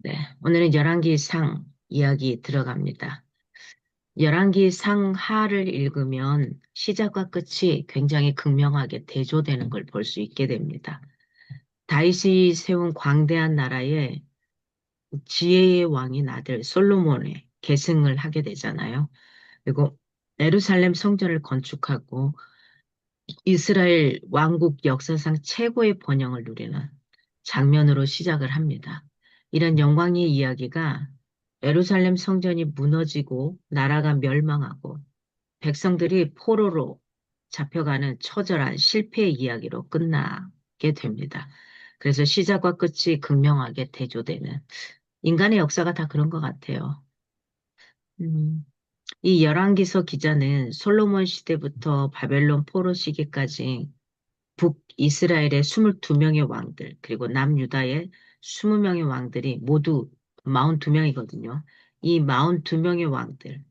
네, 오늘은 열왕기 상 이야기 들어갑니다. 열왕기 상하를 읽으면 시작과 끝이 굉장히 극명하게 대조되는 걸 볼 수 있게 됩니다. 다윗이 세운 광대한 나라에 지혜의 왕인 아들 솔로몬의 계승을 하게 되잖아요. 그리고 예루살렘 성전을 건축하고 이스라엘 왕국 역사상 최고의 번영을 누리는 장면으로 시작을 합니다. 이런 영광의 이야기가 예루살렘 성전이 무너지고 나라가 멸망하고 백성들이 포로로 잡혀가는 처절한 실패의 이야기로 끝나게 됩니다. 그래서 시작과 끝이 극명하게 대조되는 인간의 역사가 다 그런 것 같아요. 음, 이 열왕기서 기자는 솔로몬 시대부터 바벨론 포로 시기까지 북이스라엘의 22명의 왕들, 그리고 남유다의 20명의 왕들이 모두 42명이거든요. 이 42명의 왕들이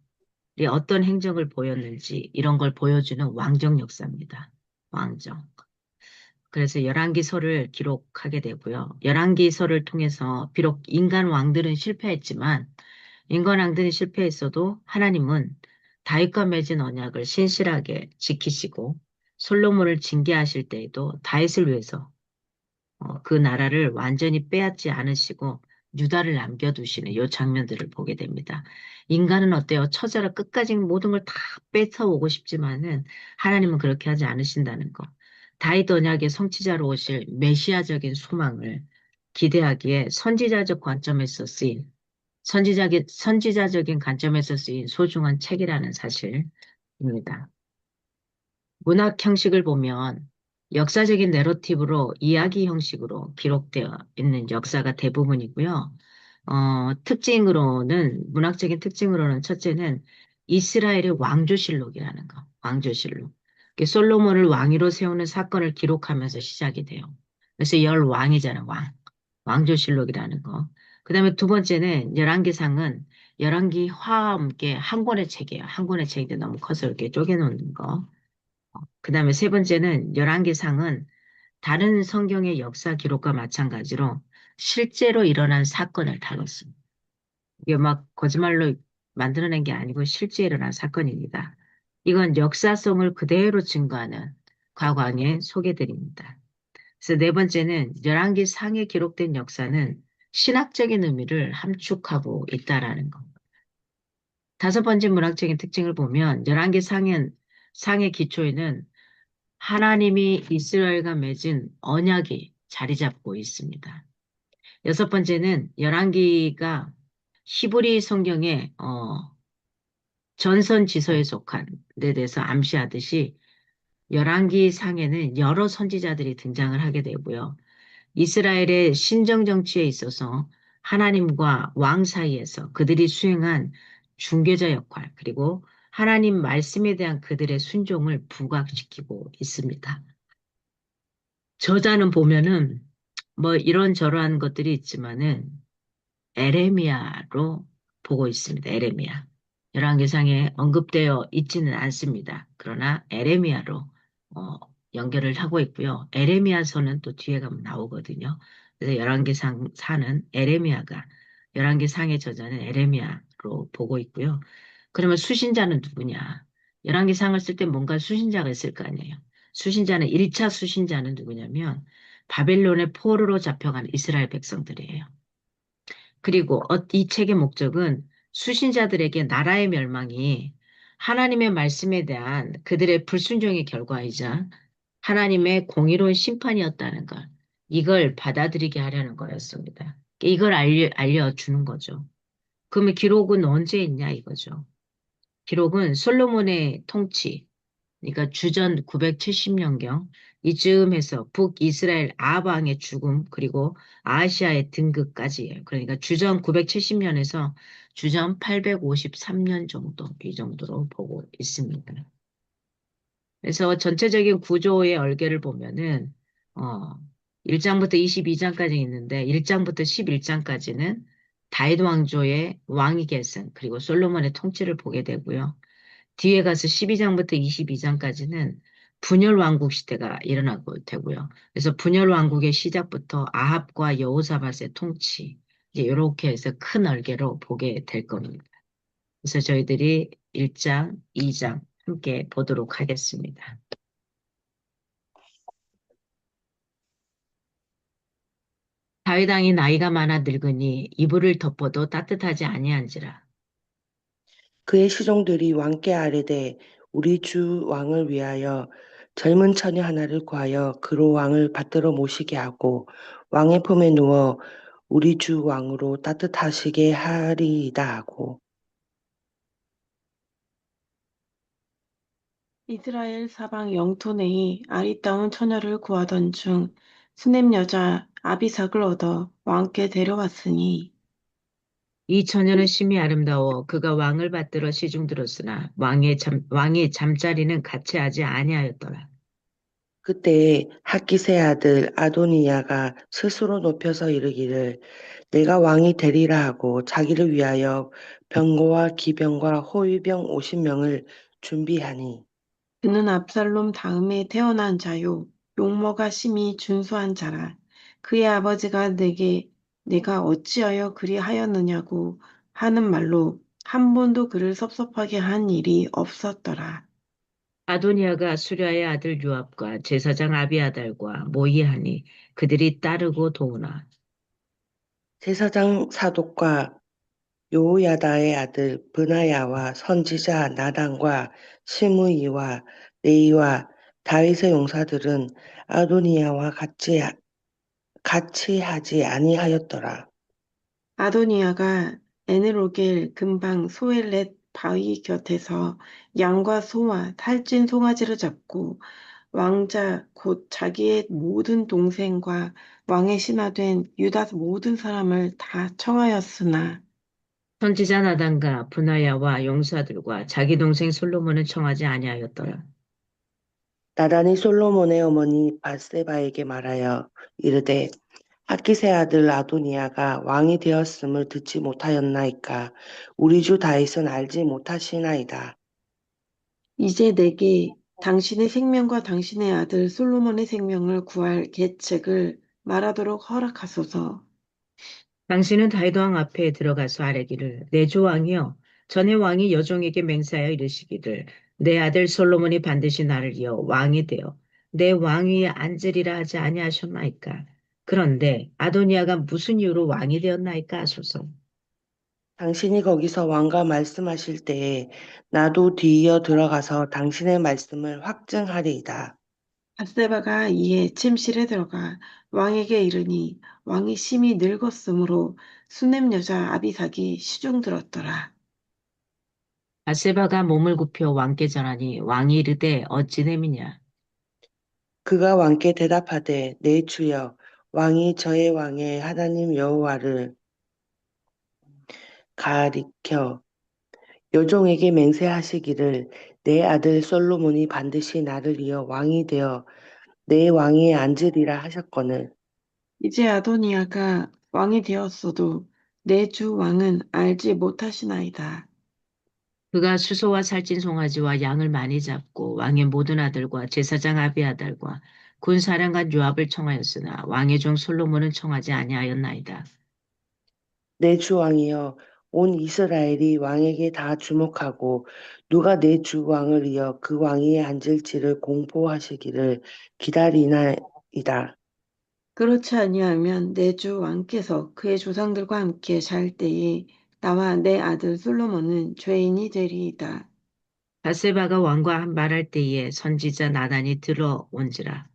어떤 행적을 보였는지 이런 걸 보여주는 왕정 역사입니다. 왕정. 그래서 열왕기서를 기록하게 되고요. 열왕기서를 통해서 비록 인간 왕들은 실패했지만 인간 왕들이 실패했어도 하나님은 다윗과 맺은 언약을 신실하게 지키시고 솔로몬을 징계하실 때에도 다윗을 위해서 그 나라를 완전히 빼앗지 않으시고 유다를 남겨두시는 이 장면들을 보게 됩니다. 인간은 어때요? 처자를 끝까지 모든 걸 다 뺏어오고 싶지만은 하나님은 그렇게 하지 않으신다는 거. 다윗 언약의 성취자로 오실 메시아적인 소망을 기대하기에 선지자적인 관점에서 쓰인 소중한 책이라는 사실입니다. 문학 형식을 보면 역사적인 내러티브로 이야기 형식으로 기록되어 있는 역사가 대부분이고요. 문학적인 특징으로는 첫째는 이스라엘의 왕조실록이라는 거, 왕조실록. 이게 솔로몬을 왕위로 세우는 사건을 기록하면서 시작이 돼요. 그래서 열 왕이잖아요, 왕. 왕조실록이라는 거. 그 다음에 두 번째는 열왕기상은 열왕기화와 함께 한 권의 책이에요. 한 권의 책인데 너무 커서 이렇게 쪼개놓는 거. 그 다음에 세 번째는 열왕기상은 다른 성경의 역사 기록과 마찬가지로 실제로 일어난 사건을 다뤘습니다. 이게 막 거짓말로 만들어낸 게 아니고 실제 일어난 사건입니다. 이건 역사성을 그대로 증거하는 과거의 소개들입니다. 그래서 네 번째는 열왕기상에 기록된 역사는 신학적인 의미를 함축하고 있다라는 것. 다섯 번째 문학적인 특징을 보면 상의 기초에는 하나님이 이스라엘과 맺은 언약이 자리 잡고 있습니다. 여섯 번째는 열왕기가 히브리 성경의 전선지서에 속한 데 대해서 암시하듯이 열왕기 상에는 여러 선지자들이 등장을 하게 되고요. 이스라엘의 신정 정치에 있어서 하나님과 왕 사이에서 그들이 수행한 중개자 역할, 그리고 하나님 말씀에 대한 그들의 순종을 부각시키고 있습니다. 저자는 보면은 뭐 이런저런 것들이 있지만은 에레미야로 보고 있습니다. 에레미야. 열왕기상에 언급되어 있지는 않습니다. 그러나 에레미야로 어, 연결을 하고 있고요. 에레미야서는 또 뒤에 가면 나오거든요. 그래서 열왕기상 사는 에레미야가 열왕기상의 저자는 에레미야로 보고 있고요. 그러면 수신자는 누구냐? 열왕기상을 쓸 때 뭔가 수신자가 있을 거 아니에요. 수신자는 1차 수신자는 누구냐면 바벨론의 포로로 잡혀간 이스라엘 백성들이에요. 그리고 이 책의 목적은 수신자들에게 나라의 멸망이 하나님의 말씀에 대한 그들의 불순종의 결과이자 하나님의 공의로운 심판이었다는 걸, 이걸 받아들이게 하려는 거였습니다. 이걸 알려주는 거죠. 그러면 기록은 언제 있냐 이거죠. 기록은 솔로몬의 통치, 그러니까 주전 970년경 이쯤 해서 북이스라엘 아방의 죽음 그리고 아시아의 등극까지예요. 그러니까 주전 970년에서 주전 853년 정도 이 정도로 보고 있습니다. 그래서 전체적인 구조의 얼개를 보면은 어 1장부터 22장까지 있는데 1장부터 11장까지는 다윗 왕조의 왕위 계승 그리고 솔로몬의 통치를 보게 되고요. 뒤에 가서 12장부터 22장까지는 분열 왕국 시대가 일어나고 되고요. 그래서 분열 왕국의 시작부터 아합과 여호사밧의 통치, 이제 이렇게 해서 큰 얼개로 보게 될 겁니다. 그래서 저희들이 1장, 2장 함께 보도록 하겠습니다. 다윗 왕이 나이가 많아 늙으니 이불을 덮어도 따뜻하지 아니한지라. 그의 시종들이 왕께 아뢰되 우리 주 왕을 위하여 젊은 처녀 하나를 구하여 그로 왕을 받들어 모시게 하고 왕의 품에 누워 우리 주 왕으로 따뜻하시게 하리이다 하고 이스라엘 사방 영토 내의 아리따운 처녀를 구하던 중 수넴 여자 아비삭을 얻어 왕께 데려왔으니 이 처녀는 심히 아름다워 그가 왕을 받들어 시중 들었으나 왕이 잠자리는 같이 하지 아니하였더라. 그때에 학기세 아들 아도니야가 스스로 높여서 이르기를 내가 왕이 되리라 하고 자기를 위하여 병거와 기병과 호위병 50명을 준비하니 그는 압살롬 다음에 태어난 자요 용모가 심히 준수한 자라 그의 아버지가 내가 어찌하여 그리하였느냐고 하는 말로 한 번도 그를 섭섭하게 한 일이 없었더라. 아도니아가 수랴의 아들 요압과 제사장 아비아달과 모이하니 그들이 따르고 도우나 제사장 사독과 요야다의 아들 브나야와 선지자 나단과 시므이와 레이와 다윗의 용사들은 아도니야와 같이 하지 아니하였더라. 아도니아가 에느로겔 근방 소엘렛 바위 곁에서 양과 소와 살찐 송아지를 잡고 왕자 곧 자기의 모든 동생과 왕의 신하된 유다 모든 사람을 다 청하였으나 선지자 나단과 분하야와 용사들과 자기 동생 솔로몬은 청하지 아니하였더라. 나단이 솔로몬의 어머니 바세바에게 말하여 이르되 학기세 아들 아도니아가 왕이 되었음을 듣지 못하였나이까 우리 주 다윗은 알지 못하시나이다. 이제 내게 당신의 생명과 당신의 아들 솔로몬의 생명을 구할 계책을 말하도록 허락하소서. 당신은 다윗 왕 앞에 들어가서 아뢰기를 내 주 왕이여 전에 왕이 여종에게 맹세하여 이르시기를 내 아들 솔로몬이 반드시 나를 이어 왕이 되어 내 왕위에 앉으리라 하지 아니하셨나이까. 그런데 아도니아가 무슨 이유로 왕이 되었나이까 하소서. 당신이 거기서 왕과 말씀하실 때에 나도 뒤이어 들어가서 당신의 말씀을 확증하리이다. 밧세바가 이에 침실에 들어가 왕에게 이르니 왕이 심히 늙었으므로 수넴 여자 아비삭이 시중 들었더라. 바세바가 몸을 굽혀 왕께 전하니 왕이 이르되 어찌 됨이냐. 그가 왕께 대답하되 내 주여 왕이 저의 왕의 하나님 여호와를 가리켜 여종에게 맹세하시기를 내 아들 솔로몬이 반드시 나를 이어 왕이 되어 내 왕위에 앉으리라 하셨거늘 이제 아도니아가 왕이 되었어도 내 주 왕은 알지 못하시나이다. 그가 수소와 살찐 송아지와 양을 많이 잡고 왕의 모든 아들과 제사장 아비아달과 군사령관 요압을 청하였으나 왕의 종 솔로몬은 청하지 아니하였나이다. 내 주 왕이여 온 이스라엘이 왕에게 다 주목하고 누가 내 주 왕을 이어 그 왕위에 앉을지를 공포하시기를 기다리나이다. 그렇지 아니하면 내 주 왕께서 그의 조상들과 함께 잘 때에 나와 내 아들 솔로몬은 죄인이 되리이다. 바세바가 왕과 말할 때에 선지자 나단이 들어온지라.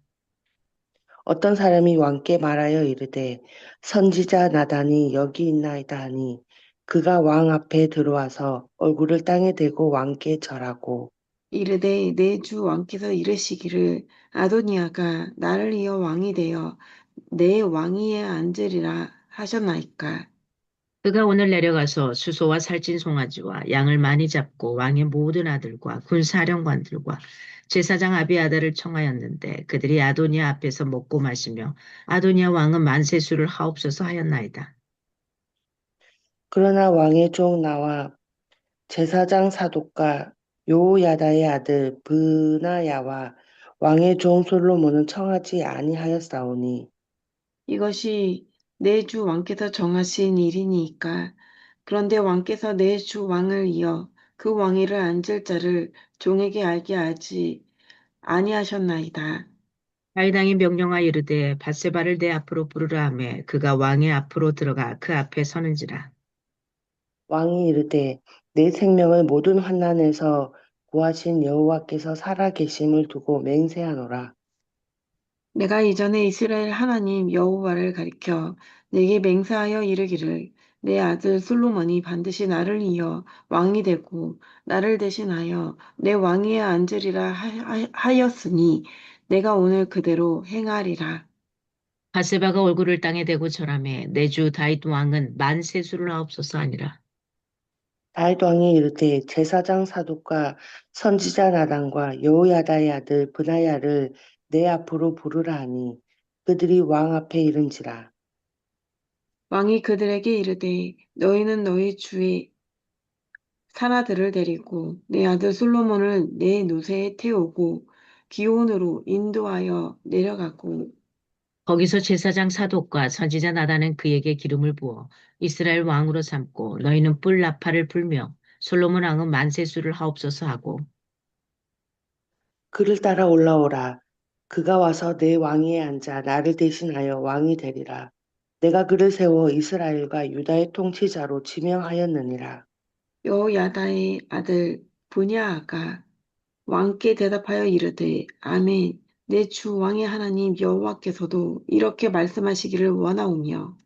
어떤 사람이 왕께 말하여 이르되 선지자 나단이 여기 있나이다 하니 그가 왕 앞에 들어와서 얼굴을 땅에 대고 왕께 절하고 이르되 내 주 왕께서 이르시기를 아도니아가 나를 이어 왕이 되어 내 왕위에 앉으리라 하셨나이까. 그가 오늘 내려가서 수소와 살찐 송아지와 양을 많이 잡고 왕의 모든 아들과 군사령관들과 제사장 아비아달을 청하였는데 그들이 아도니아 앞에서 먹고 마시며 아도니아 왕은 만세수를 하옵소서 하였나이다. 그러나 왕의 종 나와 제사장 사독과 요야다의 아들 브나야와 왕의 종 솔로몬은 청하지 아니하였사오니 이것이 내 주 왕께서 정하신 일이니이까. 그런데 왕께서 내 주 왕을 이어 그 왕위를 앉을 자를 종에게 알게 하지 아니하셨나이다. 다윗 왕이 명령하여 이르되 밧세바를 내 앞으로 부르라 하매 그가 왕의 앞으로 들어가 그 앞에 서는지라. 왕이 이르되 내 생명을 모든 환난에서 구하신 여호와께서 살아 계심을 두고 맹세하노라. 내가 이전에 이스라엘 하나님 여호와를 가리켜 내게 맹세하여 이르기를 내 아들 솔로몬이 반드시 나를 이어 왕이 되고 나를 대신하여 내 왕위에 앉으리라 하였으니 내가 오늘 그대로 행하리라. 밧세바가 얼굴을 땅에 대고 절하매 내 주 다윗 왕은 만세수를 하옵소서 하니라. 다윗 왕이 이르되 제사장 사독과 선지자 나단과 여호야다의 아들 브나야를 내 앞으로 부르라 하니 그들이 왕 앞에 이른지라. 왕이 그들에게 이르되 너희는 너희 주의 사라들을 데리고 내 아들 솔로몬을 내 노새에 태우고 기온으로 인도하여 내려가고 거기서 제사장 사독과 선지자 나단은 그에게 기름을 부어 이스라엘 왕으로 삼고 너희는 뿔 나팔을 불며 솔로몬 왕은 만세수를 하옵소서 하고 그를 따라 올라오라. 그가 와서 내 왕위에 앉아 나를 대신하여 왕이 되리라. 내가 그를 세워 이스라엘과 유다의 통치자로 지명하였느니라. 여호야다의 아들 분야아가 왕께 대답하여 이르되 아멘 내 주 왕의 하나님 여호와께서도 이렇게 말씀하시기를 원하오며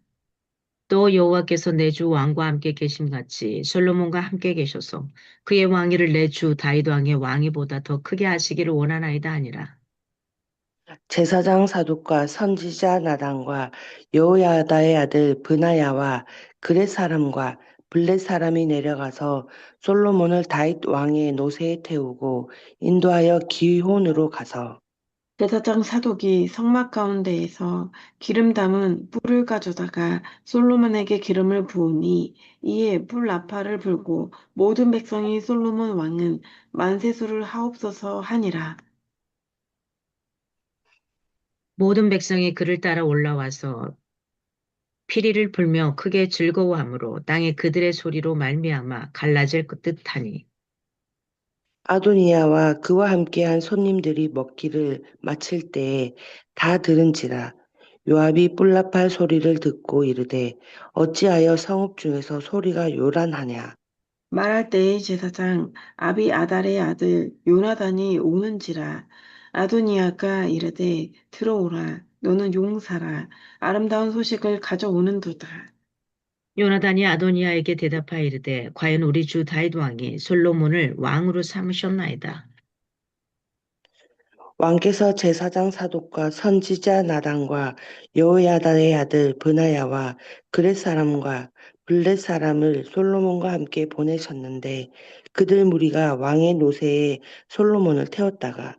또 여호와께서 내 주 왕과 함께 계심같이 솔로몬과 함께 계셔서 그의 왕위를 내 주 다윗 왕의 왕위보다 더 크게 하시기를 원하나이다 하니라. 제사장 사독과 선지자 나단과 여호야다의 아들 브나야와 그렛 사람과 블렛 사람이 내려가서 솔로몬을 다윗 왕의 노새에 태우고 인도하여 기혼으로 가서 제사장 사독이 성막 가운데에서 기름 담은 뿔을 가져다가 솔로몬에게 기름을 부으니 이에 뿔 나팔을 불고 모든 백성이 솔로몬 왕은 만세수를 하옵소서 하니라. 모든 백성이 그를 따라 올라와서 피리를 불며 크게 즐거워하므로 땅에 그들의 소리로 말미암아 갈라질 듯하니 아도니아와 그와 함께한 손님들이 먹기를 마칠 때에 다 들은지라. 요압이 뿔나팔 소리를 듣고 이르되 어찌하여 성읍 중에서 소리가 요란하냐. 말할 때의 제사장 아비아달의 아들 요나단이 오는지라 아도니아가 이르되 들어오라 너는 용사라 아름다운 소식을 가져오는도다. 요나단이 아도니아에게 대답하여 이르되 과연 우리 주 다윗 왕이 솔로몬을 왕으로 삼으셨나이다. 왕께서 제사장 사독과 선지자 나단과 여호야다의 아들 브나야와 그렛 사람과 블렛 사람을 솔로몬과 함께 보내셨는데 그들 무리가 왕의 노새에 솔로몬을 태웠다가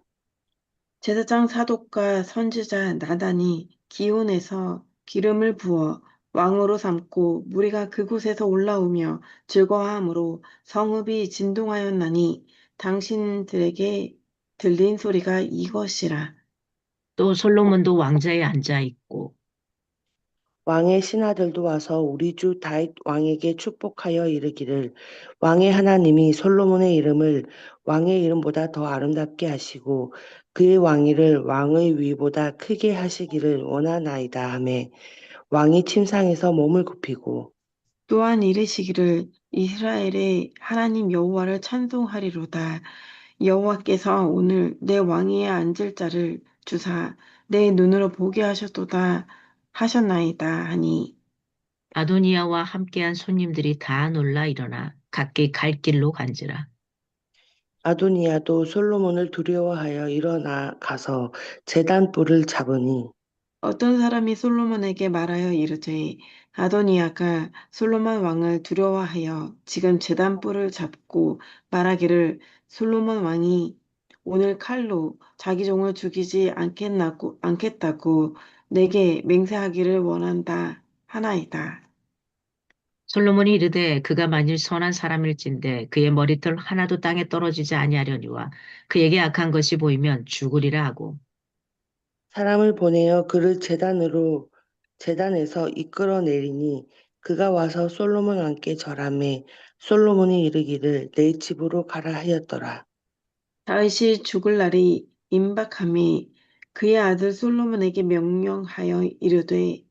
제사장 사독과 선지자 나단이 기온에서 기름을 부어 왕으로 삼고 무리가 그곳에서 올라오며 즐거워하므로 성읍이 진동하였나니 당신들에게 들린 소리가 이것이라. 또 솔로몬도 왕자에 앉아 있고 왕의 신하들도 와서 우리 주 다윗 왕에게 축복하여 이르기를 왕의 하나님이 솔로몬의 이름을 왕의 이름보다 더 아름답게 하시고 그의 왕위를 왕의 위보다 크게 하시기를 원하나이다 하매 왕이 침상에서 몸을 굽히고 또한 이르시기를 이스라엘의 하나님 여호와를 찬송하리로다. 여호와께서 오늘 내 왕위에 앉을 자를 주사 내 눈으로 보게 하셨도다 하셨나이다 하니 아도니아와 함께한 손님들이 다 놀라 일어나 각기 갈 길로 간지라. 아도니아도 솔로몬을 두려워하여 일어나 가서 제단 뿔을 잡으니 어떤 사람이 솔로몬에게 말하여 이르되 아도니아가 솔로몬 왕을 두려워하여 지금 제단뿔을 잡고 말하기를 솔로몬 왕이 오늘 칼로 자기 종을 죽이지 않겠다고 내게 맹세하기를 원한다 하나이다. 솔로몬이 이르되 그가 만일 선한 사람일진데 그의 머리털 하나도 땅에 떨어지지 아니하려니와 그에게 악한 것이 보이면 죽으리라 하고 사람을 보내어 그를 제단으로 제단에서 이끌어내리니 그가 와서 솔로몬 왕께 절하매 솔로몬이 이르기를 내 집으로 가라 하였더라. 다윗이 죽을 날이 임박함에 그의 아들 솔로몬에게 명령하여 이르되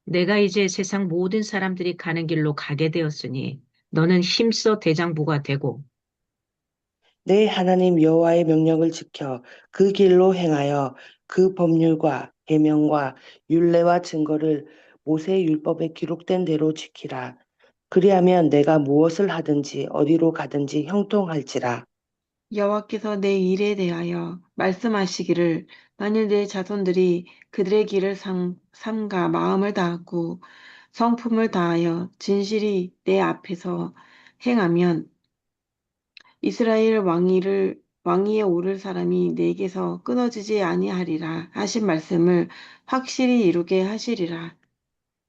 내가 이제 세상 모든 사람들이 가는 길로 가게 되었으니 너는 힘써 대장부가 되고 내 하나님 여호와의 명령을 지켜 그 길로 행하여 그 법률과 계명과 율례와 증거를 모세의 율법에 기록된 대로 지키라. 그리하면 내가 무엇을 하든지 어디로 가든지 형통할지라. 여호와께서 내 일에 대하여 말씀하시기를 만일 내 자손들이 그들의 길을 삼가 마음을 다하고 성품을 다하여 진실이 내 앞에서 행하면 이스라엘 왕위에 오를 사람이 내게서 끊어지지 아니하리라 하신 말씀을 확실히 이루게 하시리라.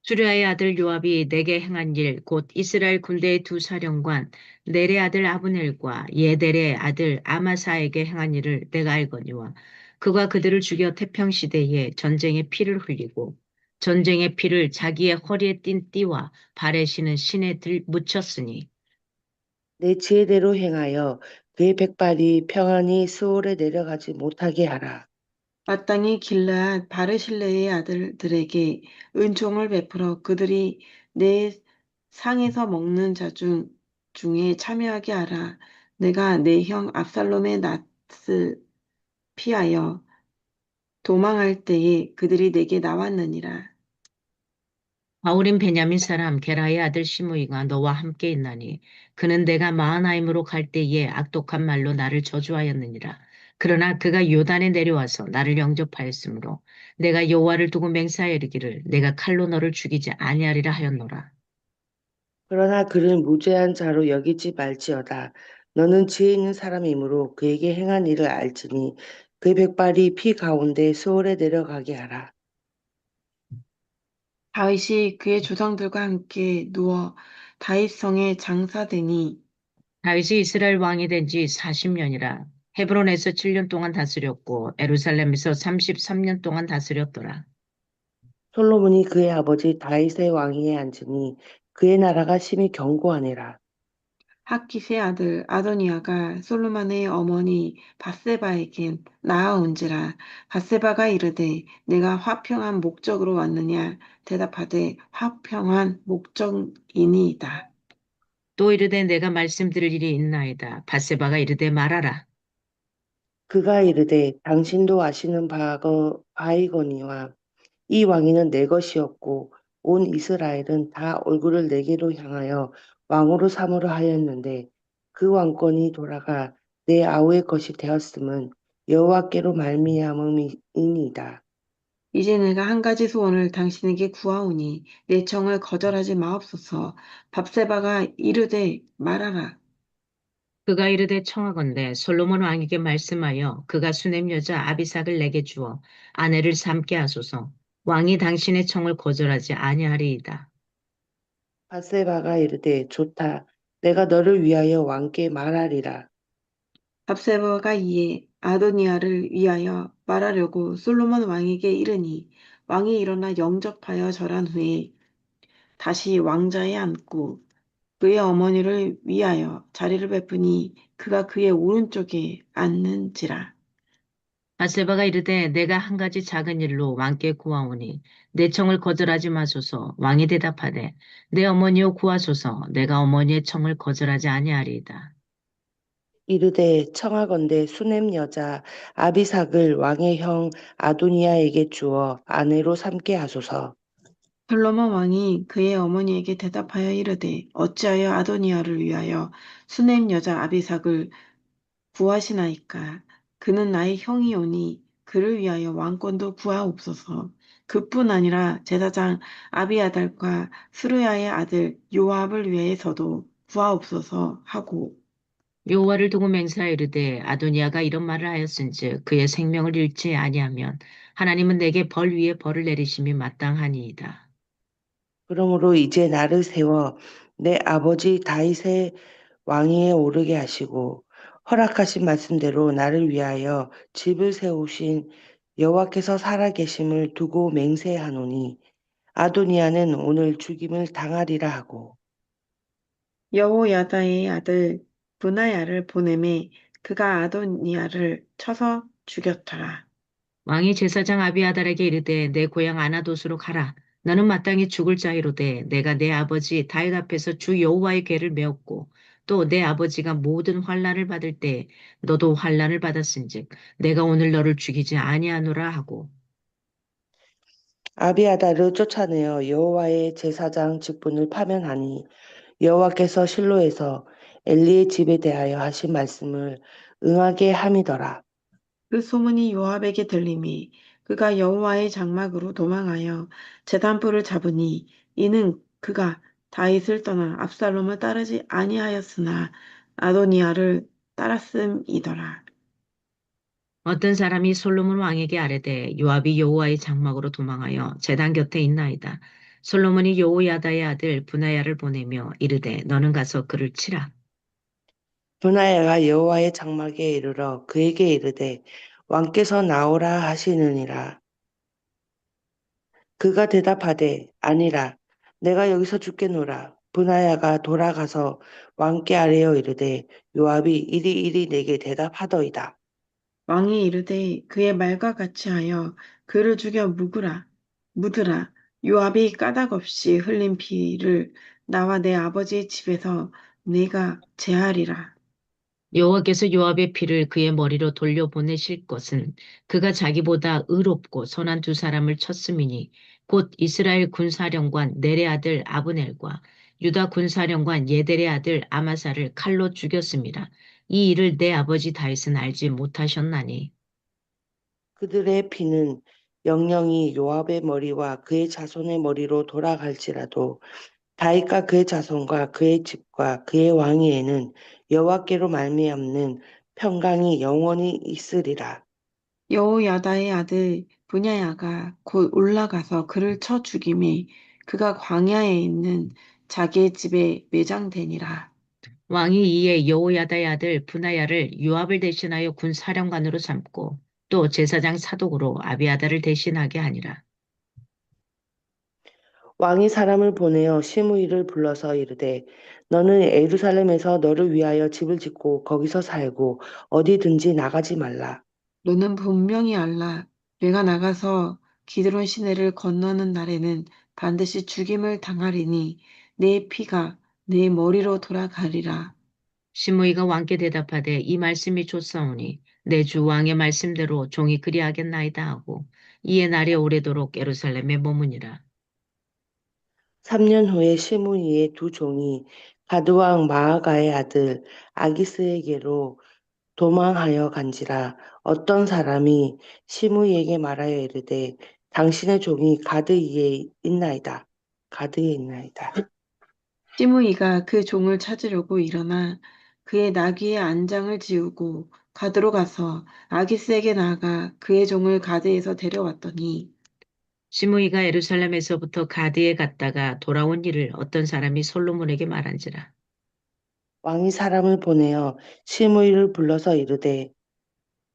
수리아의 아들 요압이 내게 행한 일, 곧 이스라엘 군대의 두 사령관 넬의 아들 아브넬과 예델의 아들 아마사에게 행한 일을 내가 알거니와 그가 그들을 죽여 태평시대에 전쟁의 피를 흘리고 전쟁의 피를 자기의 허리에 띤 띠와 발에 신은 신에 묻혔으니 내 지혜대로 행하여 그의 백발이 평안히 스올에 내려가지 못하게 하라. 마땅히 길르앗 바르실레의 아들들에게 은총을 베풀어 그들이 내 상에서 먹는 중에 참여하게 하라. 내가 내 형 압살롬의 낫을 피하여 도망할 때에 그들이 내게 나왔느니라. 바울인 베냐민 사람 게라의 아들 시므이가 너와 함께 있나니 그는 내가 마하나임으로 갈 때에 악독한 말로 나를 저주하였느니라. 그러나 그가 요단에 내려와서 나를 영접하였으므로 내가 여호와를 두고 맹세하여 이르기를 내가 칼로 너를 죽이지 아니하리라 하였노라. 그러나 그를 무죄한 자로 여기지 말지어다. 너는 지혜 있는 사람이므로 그에게 행한 일을 알지니 그의 백발이 피 가운데 스올에 내려가게 하라. 다윗이 그의 조상들과 함께 누워 다윗성에 장사되니 다윗이 이스라엘 왕이 된 지 40년이라 헤브론에서 7년 동안 다스렸고 에루살렘에서 33년 동안 다스렸더라. 솔로몬이 그의 아버지 다윗의 왕위에 앉으니 그의 나라가 심히 견고하니라. 핫깃의 아들 아도니아가 솔로몬의 어머니 밧세바에게 나아온지라. 밧세바가 이르되 내가 화평한 목적으로 왔느냐 대답하되 화평한 목적이니이다. 또 이르되 내가 말씀드릴 일이 있나이다. 밧세바가 이르되 말하라. 그가 이르되 당신도 아시는 바이거니와 이 왕위는 내 것이었고 온 이스라엘은 다 얼굴을 내게로 향하여 왕으로 삼으려 하였는데 그 왕권이 돌아가 내 아우의 것이 되었음은 여호와께로 말미암음이니이다. 이제 내가 한 가지 소원을 당신에게 구하오니 내 청을 거절하지 마옵소서. 밧세바가 이르되 말하라. 그가 이르되 청하건대 솔로몬 왕에게 말씀하여 그가 수냄 여자 아비삭을 내게 주어 아내를 삼게 하소서. 왕이 당신의 청을 거절하지 아니하리이다. 바세바가 이르되 좋다. 내가 너를 위하여 왕께 말하리라. 밧세바가 이에 아도니아를 위하여 말하려고 솔로몬 왕에게 이르니 왕이 일어나 영접하여 절한 후에 다시 왕자에 앉고 그의 어머니를 위하여 자리를 베푸니 그가 그의 오른쪽에 앉는지라. 바세바가 이르되 내가 한 가지 작은 일로 왕께 구하오니 내 청을 거절하지 마소서. 왕이 대답하되 내 어머니여 구하소서. 내가 어머니의 청을 거절하지 아니하리이다. 이르되 청하건대 수냄 여자 아비삭을 왕의 형 아도니아에게 주어 아내로 삼게 하소서. 솔로몬 왕이 그의 어머니에게 대답하여 이르되 어찌하여 아도니아를 위하여 수냄 여자 아비삭을 구하시나이까. 그는 나의 형이오니 그를 위하여 왕권도 구하옵소서. 그뿐 아니라 제사장 아비아달과 스루야의 아들 요압을 위해서도 구하옵소서 하고 여호와를 두고 맹세하여 이르되 아도니아가 이런 말을 하였은즉 그의 생명을 잃지 아니하면 하나님은 내게 벌 위에 벌을 내리심이 마땅하니이다. 그러므로 이제 나를 세워 내 아버지 다윗의 왕위에 오르게 하시고 허락하신 말씀대로 나를 위하여 집을 세우신 여호와께서 살아계심을 두고 맹세하노니 아도니아는 오늘 죽임을 당하리라 하고 여호야다의 아들 브나야를 보내매 그가 아도니아를 쳐서 죽였더라. 왕이 제사장 아비아달에게 이르되 내 고향 아나돗으로 가라. 너는 마땅히 죽을 자이로되 내가 내 아버지 다윗 앞에서 주 여호와의 궤를 메었고 또 내 아버지가 모든 환난을 받을 때 너도 환난을 받았은즉 내가 오늘 너를 죽이지 아니하노라 하고 아비아달을 쫓아내어 여호와의 제사장 직분을 파면하니 여호와께서 실로에서 엘리의 집에 대하여 하신 말씀을 응하게 함이더라. 그 소문이 요압에게 들림이 그가 여호와의 장막으로 도망하여 제단불을 잡으니 이는 그가 다윗을 떠나 압살롬을 따르지 아니하였으나 아도니아를 따랐음이더라. 어떤 사람이 솔로몬 왕에게 아뢰되 요압이 여호와의 장막으로 도망하여 제단 곁에 있나이다. 솔로몬이 여호야다의 아들 브나야를 보내며 이르되 너는 가서 그를 치라. 분하야가 여호와의 장막에 이르러 그에게 이르되 왕께서 나오라 하시느니라. 그가 대답하되 아니라 내가 여기서 죽겠노라. 분하야가 돌아가서 왕께 아뢰어 이르되 요압이 이리 내게 대답하더이다. 왕이 이르되 그의 말과 같이 하여 그를 죽여 묻으라. 요압이 까닭 없이 흘린 피를 나와 내 아버지의 집에서 내가 제하리라. 여호와께서 요압의 피를 그의 머리로 돌려보내실 것은 그가 자기보다 의롭고 선한 두 사람을 쳤음이니 곧 이스라엘 군사령관 넬의 아들 아브넬과 유다 군사령관 예델의 아들 아마사를 칼로 죽였습니다. 이 일을 내 아버지 다윗은 알지 못하셨나니 그들의 피는 영영이 요압의 머리와 그의 자손의 머리로 돌아갈지라도 다윗과 그의 자손과 그의 집과 그의 왕위에는 여호와께로 말미암는 평강이 영원히 있으리라. 여호야다의 아들 분야야가 곧 올라가서 그를 쳐 죽임에 그가 광야에 있는 자기의 집에 매장되니라. 왕이 이에 여호야다의 아들 브나야를 요압을 대신하여 군사령관으로 삼고 또 제사장 사독으로 아비아다를 대신하게 하니라. 왕이 사람을 보내어 시므이를 불러서 이르되 너는 예루살렘에서 너를 위하여 집을 짓고 거기서 살고 어디든지 나가지 말라. 너는 분명히 알라. 내가 나가서 기드론 시내를 건너는 날에는 반드시 죽임을 당하리니 내 피가 내 머리로 돌아가리라. 시므이가 왕께 대답하되 이 말씀이 좋사오니 내 주 왕의 말씀대로 종이 그리하겠나이다 하고 이에 날이 오래도록 예루살렘에 머무니라. 3년 후에 시므이의 두 종이 가드왕 마아가의 아들 아기스에게로 도망하여 간지라. 어떤 사람이 시므이에게 말하여 이르되 당신의 종이 가드에 있나이다. 가드에 있나이다. 시므이가 그 종을 찾으려고 일어나 그의 나귀의 안장을 지우고 가드로 가서 아기스에게 나아가 그의 종을 가드에서 데려왔더니 시므이가 예루살렘에서부터 가드에 갔다가 돌아온 일을 어떤 사람이 솔로몬에게 말한지라. 왕이 사람을 보내어 시므이를 불러서 이르되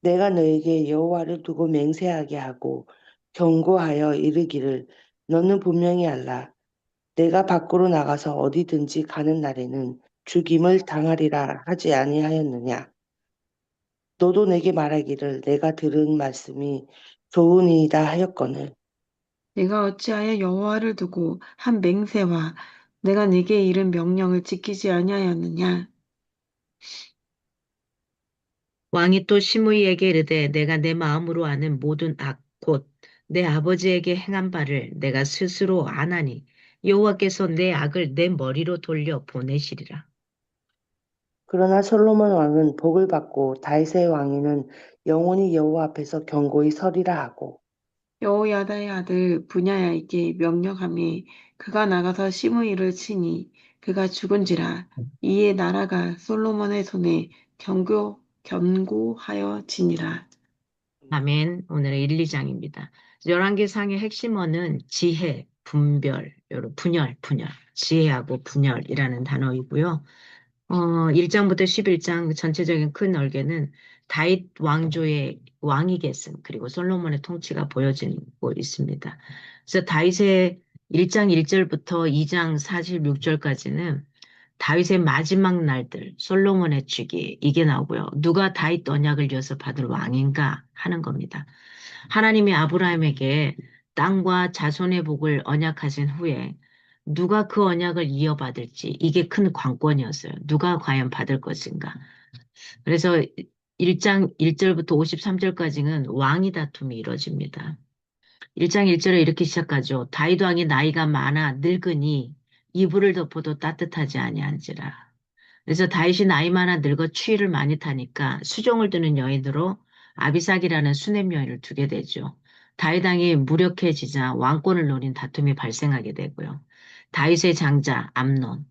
내가 너에게 여호와를 두고 맹세하게 하고 경고하여 이르기를 너는 분명히 알라. 내가 밖으로 나가서 어디든지 가는 날에는 죽임을 당하리라 하지 아니하였느냐. 너도 내게 말하기를 내가 들은 말씀이 좋으니이다 하였거늘. 내가 어찌하여 여호와를 두고 한 맹세와 내가 네게 이른 명령을 지키지 아니하였느냐. 왕이 또 시므이에게 이르되 내가 내 마음으로 아는 모든 악 곧 내 아버지에게 행한 바를 내가 스스로 아나니 여호와께서 내 악을 내 머리로 돌려 보내시리라. 그러나 솔로몬 왕은 복을 받고 다윗의 왕위는 영원히 여호와 앞에서 견고히 서리라 하고 여호야다의 아들 분야야에게 명령하매 그가 나가서 시므이를 치니 그가 죽은지라. 이에 나라가 솔로몬의 손에 견고하여 지니라. 아멘. 오늘의 1, 2장입니다. 열왕기상의 핵심어는 지혜, 분별, 분열, 지혜하고 분열이라는 단어이고요. 1장부터 11장 전체적인 큰 얼개는 다윗 왕조의 왕위 계승 그리고 솔로몬의 통치가 보여지고 있습니다. 그래서 다윗의 1장 1절부터 2장 46절까지는 다윗의 마지막 날들, 솔로몬의 즉위, 이게 나오고요. 누가 다윗 언약을 이어서 받을 왕인가 하는 겁니다. 하나님이 아브라함에게 땅과 자손의 복을 언약하신 후에 누가 그 언약을 이어받을지 이게 큰 관건이었어요. 누가 과연 받을 것인가. 그래서 1장 1절부터 53절까지는 왕위 다툼이 이루어집니다. 1장 1절에 이렇게 시작하죠. 다윗 왕이 나이가 많아 늙으니 이불을 덮어도 따뜻하지 아니한지라. 그래서 다윗이 나이 많아 늙어 추위를 많이 타니까 수종을 두는 여인으로 아비삭이라는 수냄 여인을 두게 되죠. 다윗 왕이 무력해지자 왕권을 노린 다툼이 발생하게 되고요. 다윗의 장자 암논,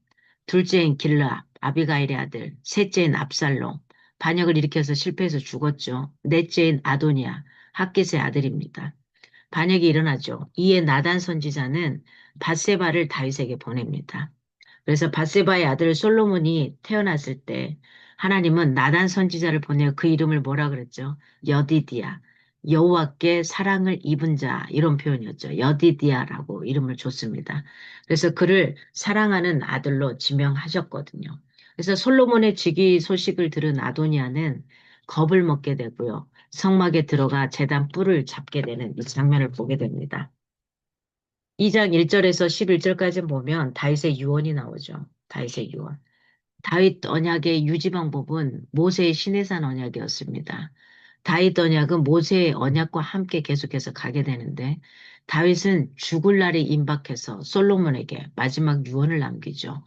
둘째인 길르압, 아비가일의 아들, 셋째인 압살롬, 반역을 일으켜서 실패해서 죽었죠. 넷째인 아도니아, 핫깃의 아들입니다. 반역이 일어나죠. 이에 나단 선지자는 밧세바를 다윗에게 보냅니다. 그래서 밧세바의 아들 솔로몬이 태어났을 때 하나님은 나단 선지자를 보내어 그 이름을 뭐라 그랬죠? 여디디야. 여호와께 사랑을 입은 자 이런 표현이었죠. 여디디야라고 이름을 줬습니다. 그래서 그를 사랑하는 아들로 지명하셨거든요. 그래서 솔로몬의 즉위 소식을 들은 아도니아는 겁을 먹게 되고요. 성막에 들어가 제단 뿔을 잡게 되는 이 장면을 보게 됩니다. 2장 1절에서 11절까지 보면 다윗의 유언이 나오죠. 다윗의 유언. 다윗 언약의 유지 방법은 모세의 시내산 언약이었습니다. 다윗 언약은 모세의 언약과 함께 계속해서 가게 되는데 다윗은 죽을 날이 임박해서 솔로몬에게 마지막 유언을 남기죠.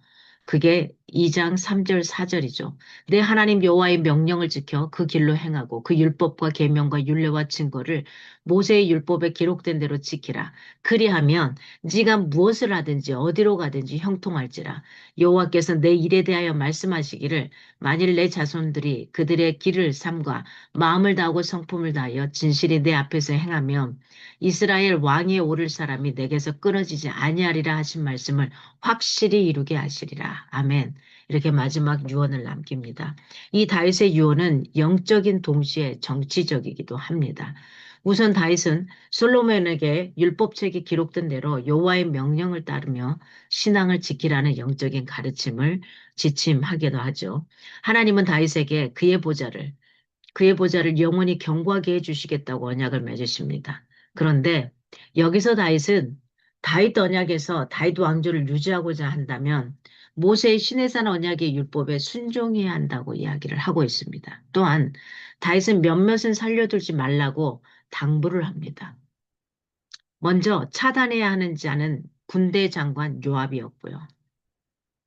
그게 2장 3절 4절이죠. 내 하나님 여호와의 명령을 지켜 그 길로 행하고 그 율법과 계명과 율례와 증거를 모세의 율법에 기록된 대로 지키라. 그리하면 네가 무엇을 하든지 어디로 가든지 형통할지라. 여호와께서 내 일에 대하여 말씀하시기를 만일 내 자손들이 그들의 길을 삼가 마음을 다하고 성품을 다하여 진실이 내 앞에서 행하면 이스라엘 왕위에 오를 사람이 내게서 끊어지지 아니하리라 하신 말씀을 확실히 이루게 하시리라. 아멘. 이렇게 마지막 유언을 남깁니다. 이 다윗의 유언은 영적인 동시에 정치적이기도 합니다. 우선 다윗은 솔로몬에게 율법책에 기록된 대로 여호와의 명령을 따르며 신앙을 지키라는 영적인 가르침을 지침하기도 하죠. 하나님은 다윗에게 그의 보좌를 영원히 경고하게 해주시겠다고 언약을 맺으십니다. 그런데 여기서 다윗은 다윗 언약에서 다윗 왕조를 유지하고자 한다면 모세의 시내산 언약의 율법에 순종해야 한다고 이야기를 하고 있습니다. 또한 다윗은 몇몇은 살려두지 말라고 당부를 합니다. 먼저 차단해야 하는 자는 군대 장관 요압이었고요.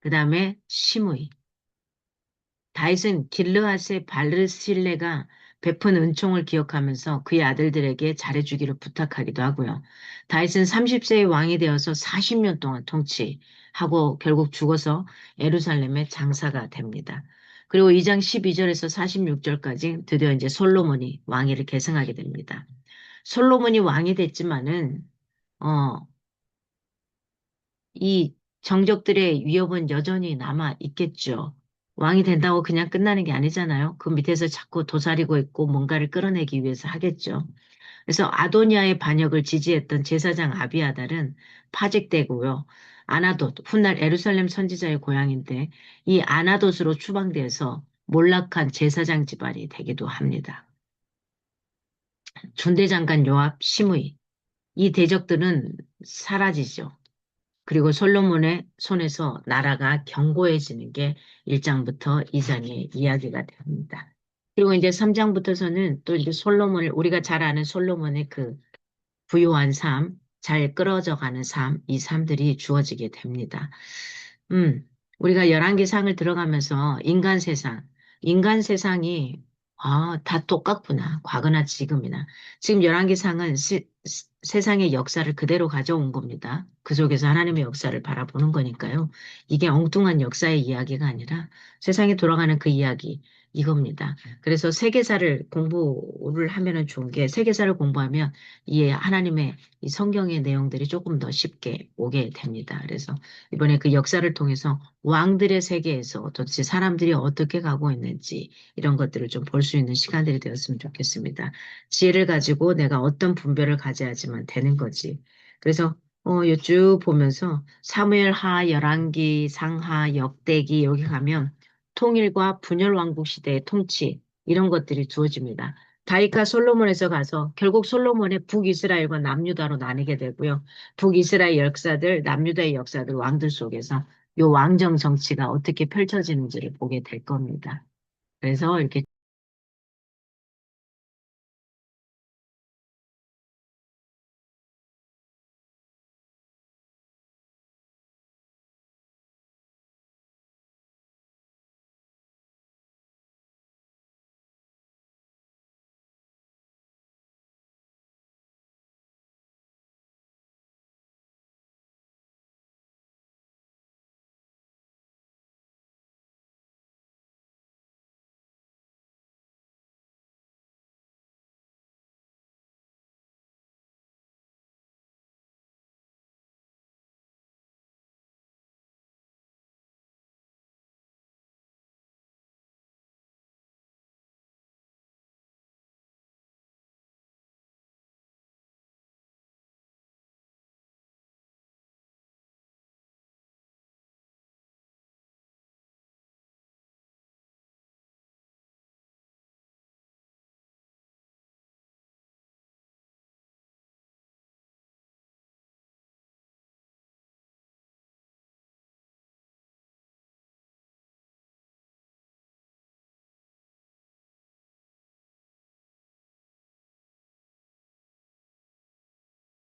그 다음에 시므이. 다윗은 길르앗의 바르실레가 베푼 은총을 기억하면서 그의 아들들에게 잘해주기를 부탁하기도 하고요. 다윗은 30세의 왕이 되어서 40년 동안 통치하고 결국 죽어서 예루살렘의 장사가 됩니다. 그리고 2장 12절에서 46절까지 드디어 이제 솔로몬이 왕위를 계승하게 됩니다. 솔로몬이 왕이 됐지만은 어, 이 정적들의 위협은 여전히 남아 있겠죠. 왕이 된다고 그냥 끝나는 게 아니잖아요. 그 밑에서 자꾸 도사리고 있고 뭔가를 끌어내기 위해서 하겠죠. 그래서 아도니아의 반역을 지지했던 제사장 아비아달은 파직되고요. 아나돗, 훗날 예루살렘 선지자의 고향인데 이 아나돗으로 추방돼서 몰락한 제사장 집안이 되기도 합니다. 군대장관 요압, 시므이 이 대적들은 사라지죠. 그리고 솔로몬의 손에서 나라가 견고해지는 게 1장부터 2장의 이야기가 됩니다. 그리고 이제 3장부터서는 또 이제 솔로몬을, 우리가 잘 아는 솔로몬의 그 부유한 삶, 잘 끌어져 가는 삶, 이 삶들이 주어지게 됩니다. 우리가 열왕기상을 들어가면서 인간 세상이 다 똑같구나. 과거나 지금이나. 지금 열왕기상은 세상의 역사를 그대로 가져온 겁니다. 그 속에서 하나님의 역사를 바라보는 거니까요. 이게 엉뚱한 역사의 이야기가 아니라 세상에 돌아가는 그 이야기, 이겁니다. 그래서 세계사를 공부를 하면은 좋은 게 세계사를 공부하면 이 하나님의 이 성경의 내용들이 조금 더 쉽게 오게 됩니다. 그래서 이번에 그 역사를 통해서 왕들의 세계에서 도대체 사람들이 어떻게 가고 있는지 이런 것들을 좀 볼 수 있는 시간들이 되었으면 좋겠습니다. 지혜를 가지고 내가 어떤 분별을 가져야지만 되는 거지. 그래서 쭉 보면서 사무엘 하, 열왕기, 상하, 역대기 여기 가면 통일과 분열 왕국 시대의 통치 이런 것들이 주어집니다. 다윗과 솔로몬에서 가서 결국 솔로몬의 북이스라엘과 남유다로 나뉘게 되고요. 북이스라엘 역사들, 남유다의 역사들 왕들 속에서 요 왕정 정치가 어떻게 펼쳐지는지를 보게 될 겁니다. 그래서 이렇게